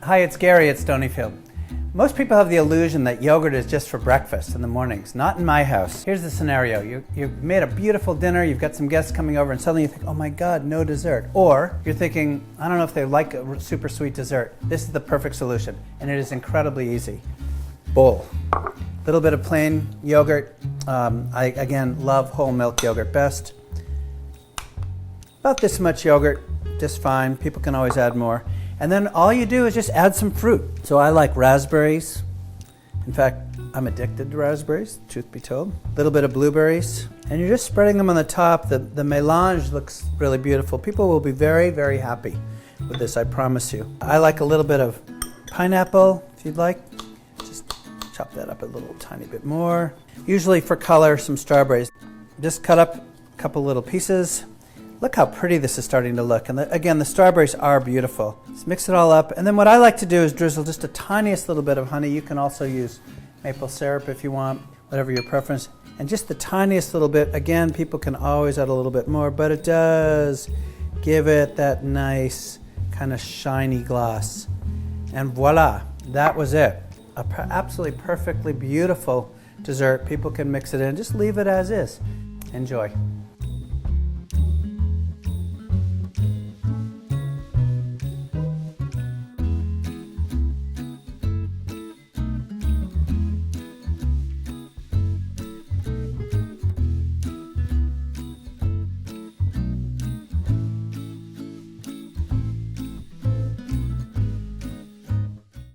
Hi, it's Gary at Stonyfield. Most people have the illusion that yogurt is just for breakfast in the mornings. Not in my house. Here's the scenario. You've made a beautiful dinner, you've got some guests coming over, and suddenly you think, oh my God, no dessert. Or you're thinking, I don't know if they like a super sweet dessert. This is the perfect solution, and it is incredibly easy. Bowl. A little bit of plain yogurt. I, again, love whole milk yogurt best. About this much yogurt, just fine. People can always add more. And then all you do is just add some fruit. So I like raspberries. In fact, I'm addicted to raspberries, truth be told. A little bit of blueberries. And you're just spreading them on the top. The mélange looks really beautiful. People will be very, very happy with this, I promise you. I like a little bit of pineapple, if you'd like. Just chop that up a little tiny bit more. Usually for color, some strawberries. Just cut up a couple little pieces. Look how pretty this is starting to look. And again, the strawberries are beautiful. Just mix it all up. And then what I like to do is drizzle just a tiniest little bit of honey. You can also use maple syrup if you want, whatever your preference. And just the tiniest little bit. Again, people can always add a little bit more, but it does give it that nice kind of shiny gloss. And voila, that was it. Absolutely perfectly beautiful dessert. People can mix it in. Just leave it as is. Enjoy.